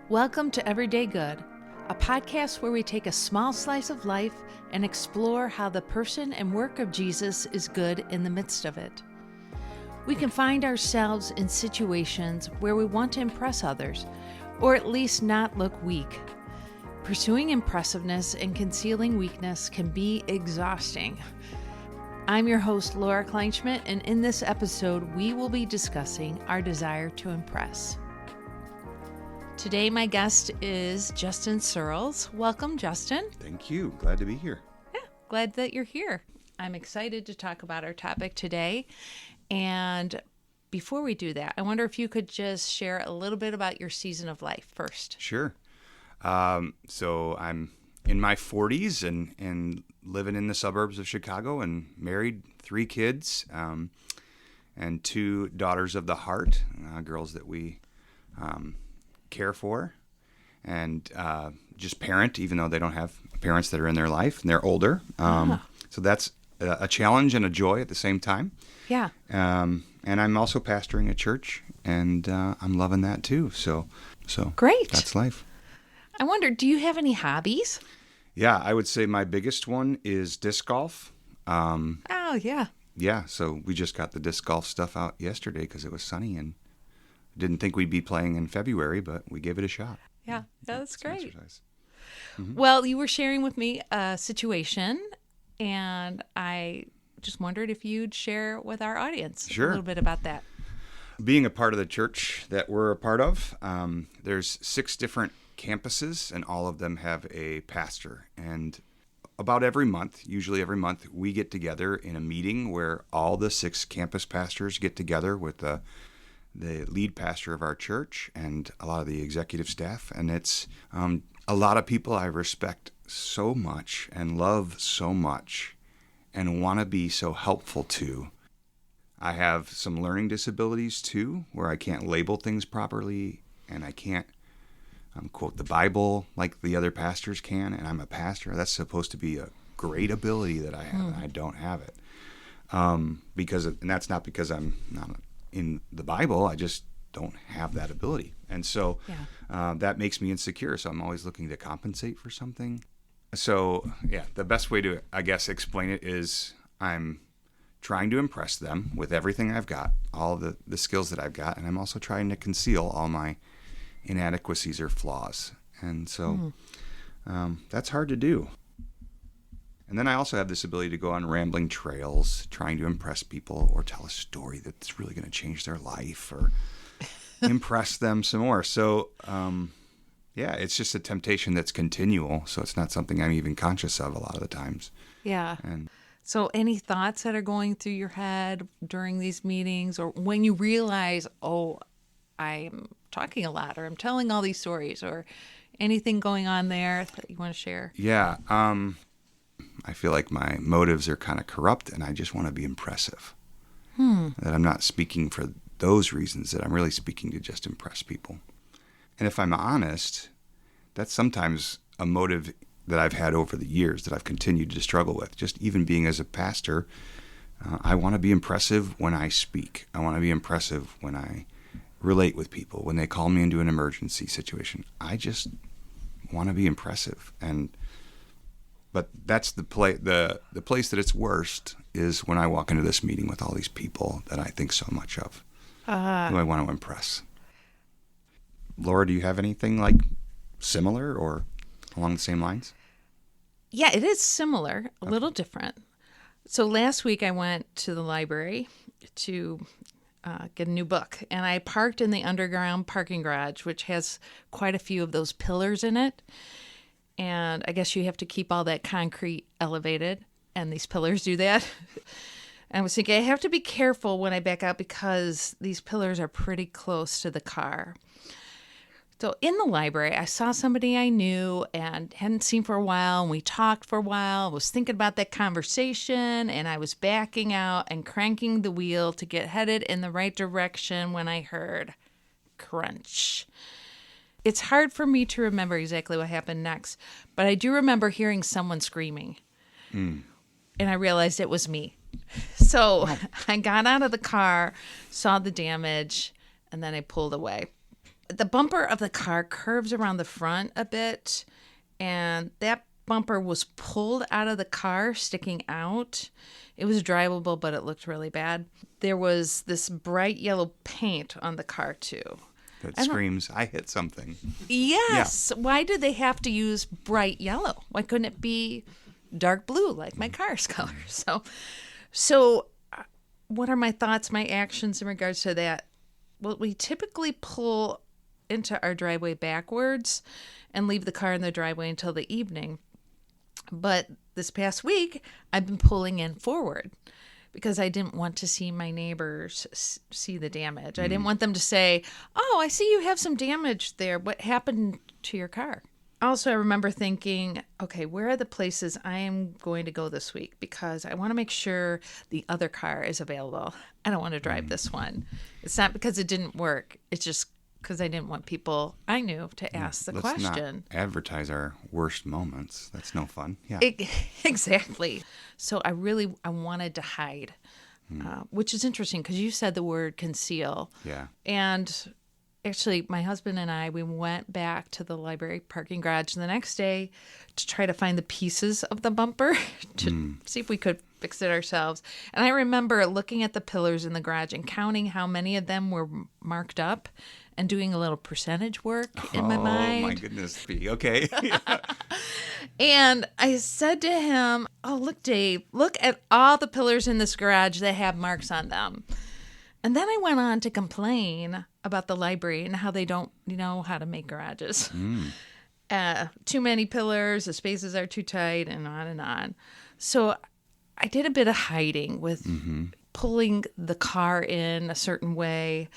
Welcome to Everyday Good, a podcast where we take a small slice of life and explore how the person and work of Jesus is good in the midst of it. We can find ourselves in situations where we want to impress others, or at least not look weak. Pursuing impressiveness and concealing weakness can be exhausting. I'm your host, Laura Kleinschmidt, and in this episode, we will be discussing our desire to impress. Today, my guest is Justin Searles. Welcome, Justin. Thank you. Glad to be here. Yeah, glad that you're here. I'm excited to talk about our topic today. And before we do that, I wonder if you could just share a little bit about your season of life first. Sure. So I'm in my 40s and living in the suburbs of Chicago and married, 3 kids, and 2 daughters of the heart, girls that we care for, and just parent, even though they don't have parents that are in their life and they're older. So that's a challenge and a joy at the same time. Yeah. And I'm also pastoring a church, and I'm loving that too. So Great. That's life. I wonder, do you have any hobbies? Yeah, I would say my biggest one is disc golf. Oh, yeah. Yeah, so we just got the disc golf stuff out yesterday because it was sunny, and didn't think we'd be playing in February, but we gave it a shot. Yeah, that's great. Mm-hmm. Well, you were sharing with me a situation, and I just wondered if you'd share with our audience Sure. a little bit about that. Being a part of the church that we're a part of, there's 6 different campuses, and all of them have a pastor. And about every month, usually every month, we get together in a meeting where all the 6 campus pastors get together with the lead pastor of our church and a lot of the executive staff. And it's a lot of people I respect so much and love so much and want to be so helpful to. I have some learning disabilities too, where I can't label things properly and I can't quote the Bible like the other pastors can, and I'm a pastor. That's supposed to be a great ability that I have, and I don't have it. And that's not because I'm not in the Bible. I just don't have that ability. And so that makes me insecure. So I'm always looking to compensate for something. So yeah, the best way to, I guess, explain it is I'm trying to impress them with everything I've got, all the skills that I've got. And I'm also trying to conceal all my inadequacies or flaws. And so that's hard to do. And then I also have this ability to go on rambling trails, trying to impress people or tell a story that's really going to change their life or impress them some more. So, it's just a temptation that's continual. So it's not something I'm even conscious of a lot of the times. Yeah. And so any thoughts that are going through your head during these meetings, or when you realize, oh, I'm talking a lot, or I'm telling all these stories, or anything going on there that you want to share? Yeah. I feel like my motives are kind of corrupt, and I just want to be impressive. That I'm not speaking for those reasons, that I'm really speaking to just impress people. And if I'm honest, that's sometimes a motive that I've had over the years that I've continued to struggle with. Just even being as a pastor, I want to be impressive when I speak. I want to be impressive when I relate with people, when they call me into an emergency situation. I just want to be impressive. But that's the place that it's worst is when I walk into this meeting with all these people that I think so much of, who I want to impress. Laura, do you have anything like similar or along the same lines? Yeah, it is similar, a little different. So last week I went to the library to get a new book, and I parked in the underground parking garage, which has quite a few of those pillars in it. And I guess you have to keep all that concrete elevated, and these pillars do that. And I was thinking, I have to be careful when I back out because these pillars are pretty close to the car. So in the library, I saw somebody I knew and hadn't seen for a while, and we talked for a while. I was thinking about that conversation, and I was backing out and cranking the wheel to get headed in the right direction when I heard crunch. It's hard for me to remember exactly what happened next, but I do remember hearing someone screaming. And I realized it was me. So I got out of the car, saw the damage, and then I pulled away. The bumper of the car curves around the front a bit, and that bumper was pulled out of the car, sticking out. It was drivable, but it looked really bad. There was this bright yellow paint on the car, too. That screams, I hit something. Yes. Yeah. Why did they have to use bright yellow? Why couldn't it be dark blue like my car's color? So what are my thoughts, my actions in regards to that? Well, we typically pull into our driveway backwards and leave the car in the driveway until the evening. But this past week, I've been pulling in forward because I didn't want to see my neighbors see the damage. I didn't want them to say, oh, I see you have some damage there. What happened to your car? Also, I remember thinking, okay, where are the places I am going to go this week? Because I want to make sure the other car is available. I don't want to drive this one. It's not because it didn't work. It's just because I didn't want people I knew to ask the question. Let's not advertise our worst moments. That's no fun. Yeah. Exactly. So I wanted to hide, which is interesting because you said the word conceal. Yeah. And actually, my husband and I, we went back to the library parking garage the next day to try to find the pieces of the bumper to see if we could fix it ourselves. And I remember looking at the pillars in the garage and counting how many of them were marked up and doing a little percentage work in my mind. Oh, my goodness. Okay. And I said to him, oh, look, Dave, look at all the pillars in this garage that have marks on them. And then I went on to complain about the library and how they don't know how to make garages. Too many pillars, the spaces are too tight, and on and on. So I did a bit of hiding with pulling the car in a certain way,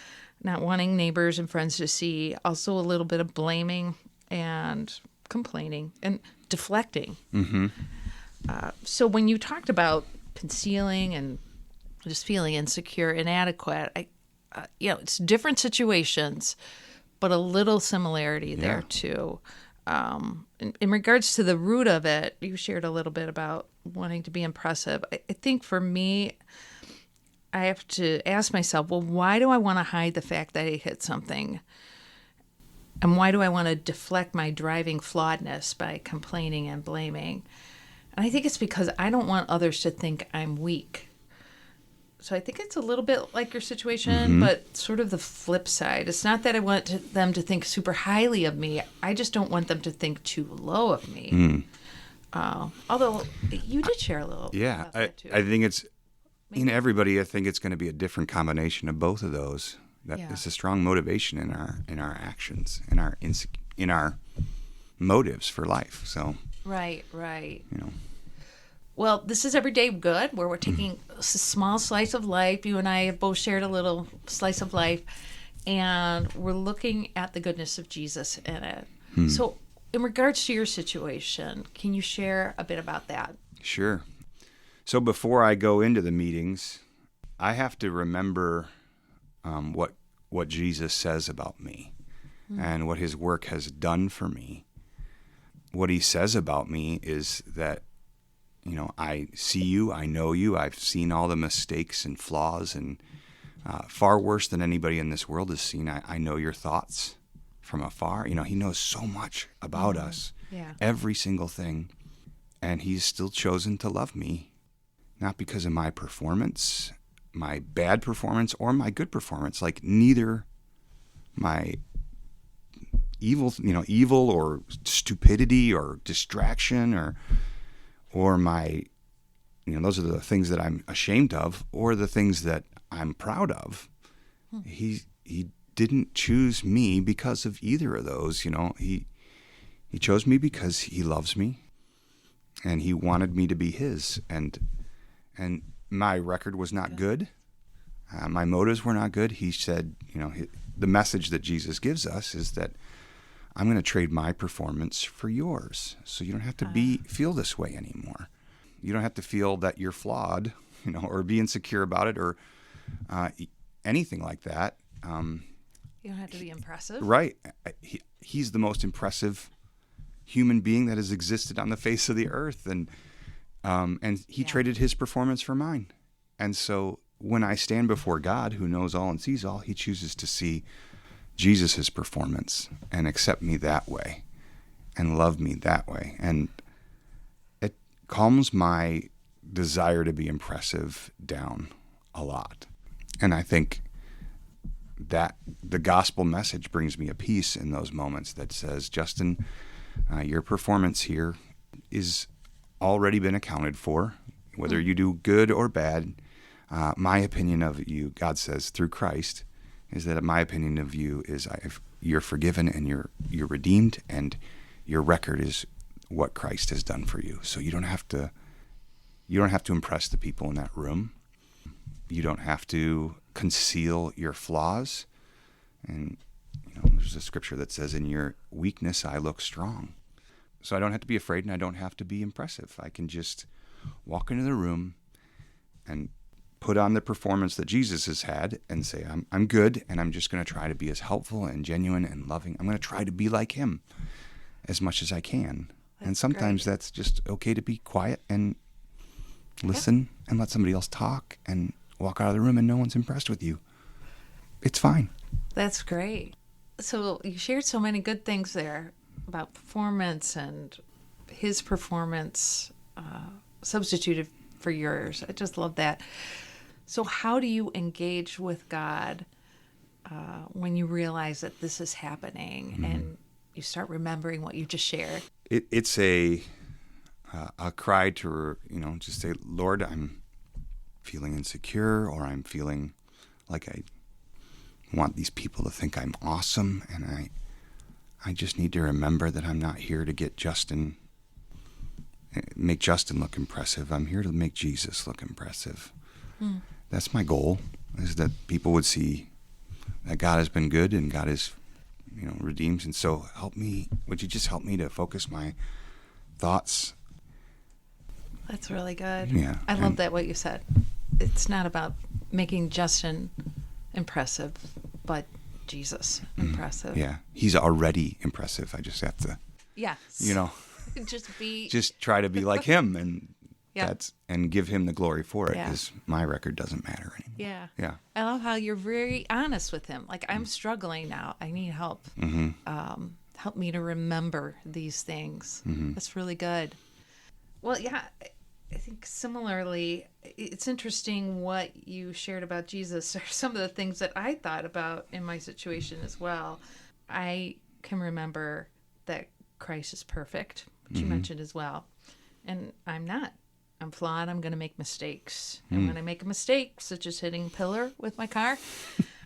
not wanting neighbors and friends to see. Also a little bit of blaming and complaining and deflecting. So when you talked about concealing and just feeling insecure, inadequate, it's different situations, but a little similarity there too. In regards to the root of it, you shared a little bit about wanting to be impressive. I think for me, I have to ask myself, well, why do I want to hide the fact that I hit something? And why do I want to deflect my driving flawedness by complaining and blaming? And I think it's because I don't want others to think I'm weak. So I think it's a little bit like your situation, but sort of the flip side. It's not that I want them to think super highly of me. I just don't want them to think too low of me. Although you did share a little. Yeah, about that too. I think it's in everybody. I think it's going to be a different combination of both of those. That is a strong motivation in our actions, in our motives for life. So right. Well, this is Everyday Good, where we're taking a small slice of life. You and I have both shared a little slice of life, and we're looking at the goodness of Jesus in it. So in regards to your situation, can you share a bit about that? Sure. So before I go into the meetings, I have to remember what Jesus says about me and what his work has done for me. What he says about me is that, I see you, I know you, I've seen all the mistakes and flaws, and far worse than anybody in this world has seen. I know your thoughts from afar. He knows so much about us, every single thing, and he's still chosen to love me, not because of my performance, my bad performance, or my good performance. Like neither my evil or stupidity or distraction or my, those are the things that I'm ashamed of, or the things that I'm proud of. He didn't choose me because of either of those. He chose me because he loves me, and he wanted me to be his. And my record was not good. My motives were not good. He said, the message that Jesus gives us is that I'm going to trade my performance for yours. So you don't have to feel this way anymore. You don't have to feel that you're flawed, or be insecure about it, or anything like that. You don't have to be impressive. Right. He's the most impressive human being that has existed on the face of the earth. And he traded his performance for mine. And so when I stand before God, who knows all and sees all, he chooses to see Jesus' performance and accept me that way and love me that way. And it calms my desire to be impressive down a lot. And I think that the gospel message brings me a peace in those moments that says, Justin, your performance here is already been accounted for, whether you do good or bad. My opinion of you, God says, through Christ, is that my opinion of you is you're forgiven and you're redeemed, and your record is what Christ has done for you. So you don't have to impress the people in that room. You don't have to conceal your flaws. And there's a scripture that says, in your weakness I look strong. So I don't have to be afraid, and I don't have to be impressive. I can just walk into the room and put on the performance that Jesus has had and say, I'm good, and I'm just going to try to be as helpful and genuine and loving. I'm going to try to be like him as much as I can. And sometimes that's just okay to be quiet and listen and let somebody else talk and walk out of the room and no one's impressed with you. It's fine. That's great. So you shared so many good things there about performance and his performance substituted for yours. I just love that. So how do you engage with God when you realize that this is happening and you start remembering what you just shared? It's a cry to, just say, Lord, I'm feeling insecure, or I'm feeling like I want these people to think I'm awesome, and I just need to remember that I'm not here to make Justin look impressive. I'm here to make Jesus look impressive. That's my goal, is that people would see that God has been good and God is, redeemed. And so would you just help me to focus my thoughts? That's really good. Yeah. I love that what you said. It's not about making Justin impressive, but Jesus impressive. Yeah. He's already impressive. I just have to, just try to be like him, and and give him the glory for it, because my record doesn't matter anymore. Yeah. Yeah. I love how you're very honest with him. Like, I'm struggling now. I need help. Help me to remember these things. That's really good. Well, yeah, I think similarly, it's interesting what you shared about Jesus are some of the things that I thought about in my situation as well. I can remember that Christ is perfect, which you mentioned as well. And I'm not. I'm flawed. I'm going to make mistakes. And when I make a mistake, such as hitting a pillar with my car,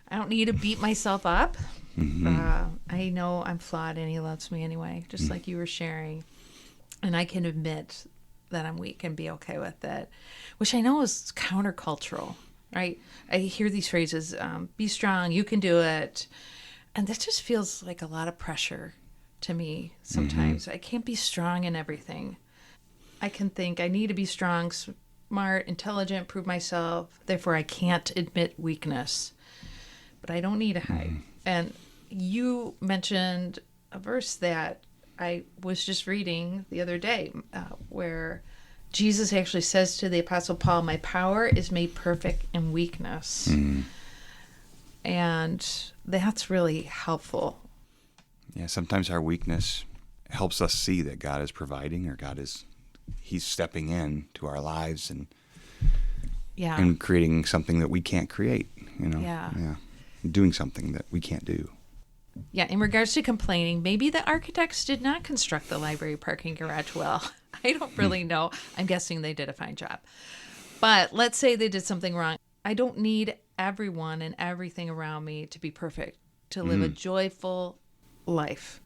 I don't need to beat myself up. I know I'm flawed and he loves me anyway, just like you were sharing. And I can admit that I'm weak and be okay with it, which I know is countercultural, right? I hear these phrases, be strong, you can do it. And that just feels like a lot of pressure to me sometimes. I can't be strong in everything. I can think I need to be strong, smart, intelligent, prove myself. Therefore, I can't admit weakness. But I don't need to hide. And you mentioned a verse that I was just reading the other day where Jesus actually says to the Apostle Paul, my power is made perfect in weakness. And that's really helpful. Yeah, sometimes our weakness helps us see that God is providing, or He's stepping in to our lives and creating something that we can't create, doing something that we can't do. Yeah, in regards to complaining, maybe the architects did not construct the library parking garage well. I don't really know. I'm guessing they did a fine job. But let's say they did something wrong. I don't need everyone and everything around me to be perfect, to live a joyful life.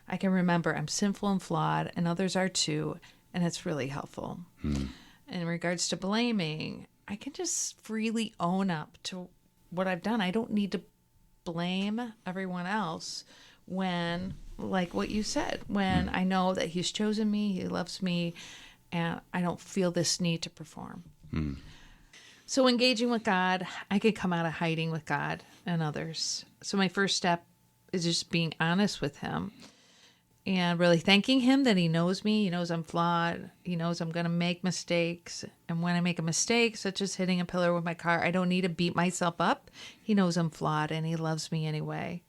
I can remember I'm sinful and flawed, and others are too, and it's really helpful. In regards to blaming, I can just freely own up to what I've done. I don't need to blame everyone else when, like what you said, when I know that he's chosen me, he loves me, and I don't feel this need to perform. So engaging with God, I could come out of hiding with God and others. So my first step is just being honest with him and really thanking him that he knows me. He knows I'm flawed. He knows I'm going to make mistakes. And when I make a mistake, such as hitting a pillar with my car, I don't need to beat myself up. He knows I'm flawed and he loves me anyway.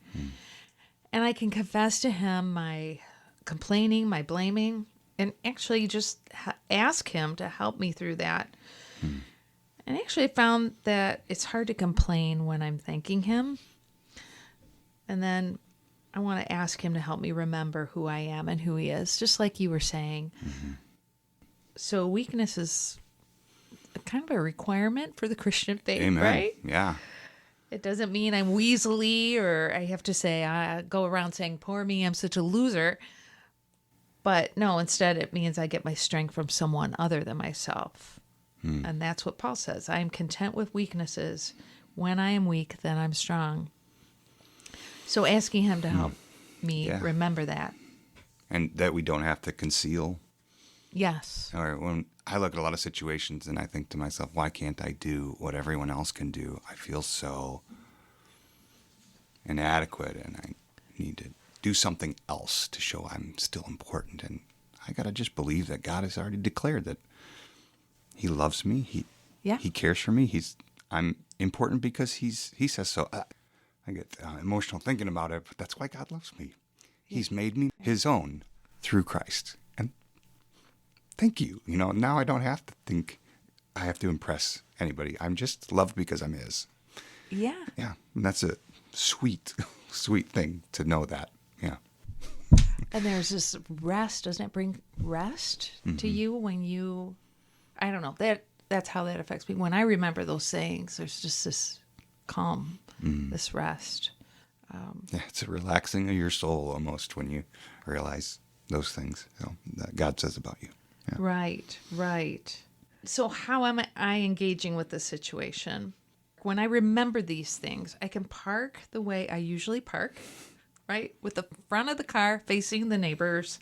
And I can confess to him my complaining, my blaming, and actually just ask him to help me through that. And actually I found that it's hard to complain when I'm thanking him. And then I want to ask him to help me remember who I am and who he is, just like you were saying. So weakness is kind of a requirement for the Christian faith, Amen. right? Yeah. It doesn't mean I'm weaselly or I have to say, I go around saying, poor me, I'm such a loser. But no, instead it means I get my strength from someone other than myself. And that's what Paul says. I am content with weaknesses. When I am weak, then I'm strong. So asking him to help me remember that. And that we don't have to conceal. Yes. Or when I look at a lot of situations and I think to myself, why can't I do what everyone else can do? I feel so inadequate and I need to do something else to show I'm still important. And I got to just believe that God has already declared that he loves me. He cares for me. I'm important because he says so. I get emotional thinking about it, but that's why God loves me. He's made me his own through Christ. And thank you. Now I don't have to think I have to impress anybody. I'm just loved because I'm his. Yeah. Yeah. And that's a sweet, sweet thing to know that. Yeah. And there's this rest. Doesn't it bring rest to you when you, I don't know, that's how that affects me. When I remember those sayings, there's just this calm, this rest. Yeah, it's a relaxing of your soul almost when you realize those things that God says about you. Yeah. Right. So how am I engaging with this situation? When I remember these things, I can park the way I usually park, right? With the front of the car facing the neighbors.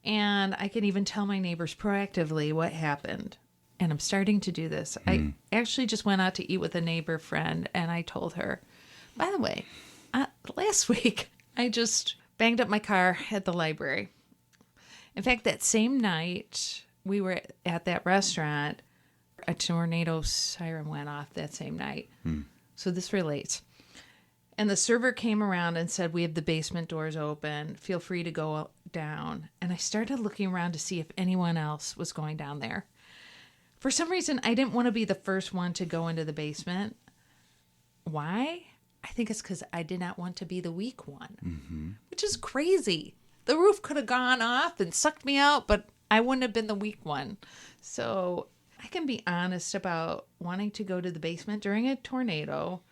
And I can even tell my neighbors proactively what happened. And I'm starting to do this. I actually just went out to eat with a neighbor friend, and I told her, by the way, last week I just banged up my car at the library. In fact, that same night we were at that restaurant, a tornado siren went off that same night. So this relates. And the server came around and said, we have the basement doors open. Feel free to go down. And I started looking around to see if anyone else was going down there. For some reason, I didn't want to be the first one to go into the basement. Why? I think it's because I did not want to be the weak one, which is crazy. The roof could have gone off and sucked me out, but I wouldn't have been the weak one. So I can be honest about wanting to go to the basement during a tornado,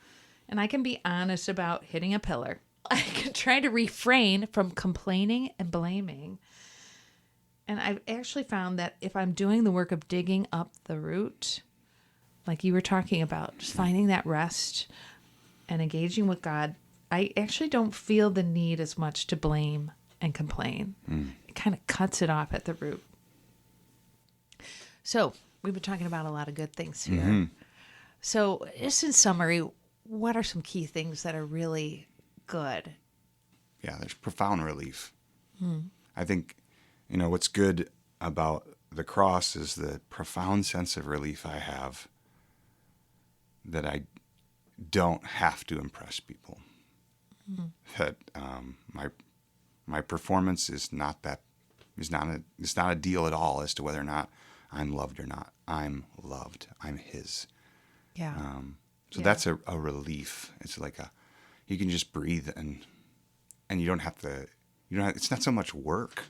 and I can be honest about hitting a pillar. I can try to refrain from complaining and blaming. And I've actually found that if I'm doing the work of digging up the root, like you were talking about, just finding that rest and engaging with God, I actually don't feel the need as much to blame and complain. It kind of cuts it off at the root. So we've been talking about a lot of good things here. So just in summary, what are some key things that are really good? Yeah, there's profound relief. I think, what's good about the cross is the profound sense of relief I have that I don't have to impress people. That my performance is not a deal at all as to whether or not I'm loved or not. I'm loved. I'm his. Yeah. So that's a relief. It's like you can just breathe and you don't have to. It's not so much work.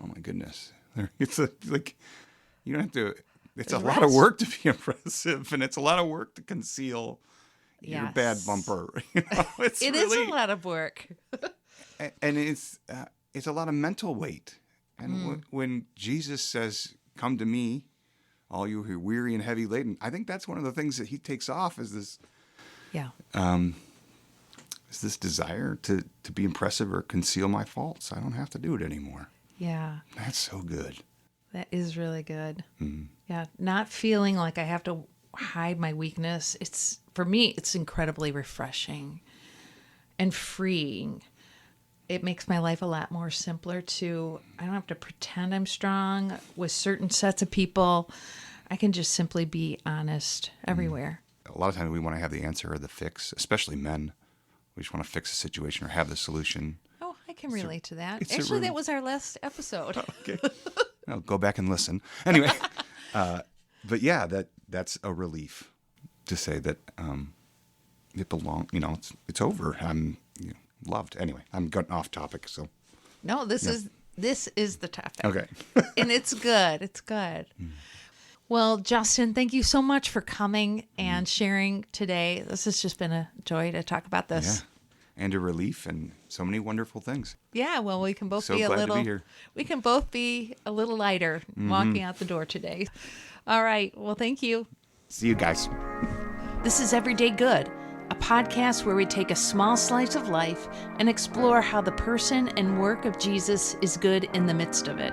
Oh my goodness! It's like you don't have to. It's a lot of work to be impressive, and it's a lot of work to conceal your bad bumper. It's it really, is a lot of work, and it's a lot of mental weight. And when Jesus says, "Come to me, all you who are weary and heavy laden," I think that's one of the things that he takes off is this. Yeah. Is this desire to be impressive or conceal my faults? I don't have to do it anymore. Yeah. That's so good. That is really good. Yeah. Not feeling like I have to hide my weakness. For me, it's incredibly refreshing and freeing. It makes my life a lot more simpler too. I don't have to pretend I'm strong with certain sets of people. I can just simply be honest everywhere. A lot of times we want to have the answer or the fix, especially men. We just want to fix a situation or have the solution. Oh, I can relate to that. it's a Actually, rel- that was our last episode. Okay. I'll go back and listen. Anyway, but yeah, that's a relief to say that it belongs. It's over. I'm loved. Anyway, I'm getting off topic. So No, this is the topic. okay. And it's good. It's good. Well, Justin, thank you so much for coming and sharing today. This has just been a joy to talk about this. Yeah. And a relief and so many wonderful things. Yeah, well, we can both So be a glad to little be here. we can both be a little lighter walking out the door today. All right. Well, thank you. See you guys. This is Everyday Good, a podcast where we take a small slice of life and explore how the person and work of Jesus is good in the midst of it.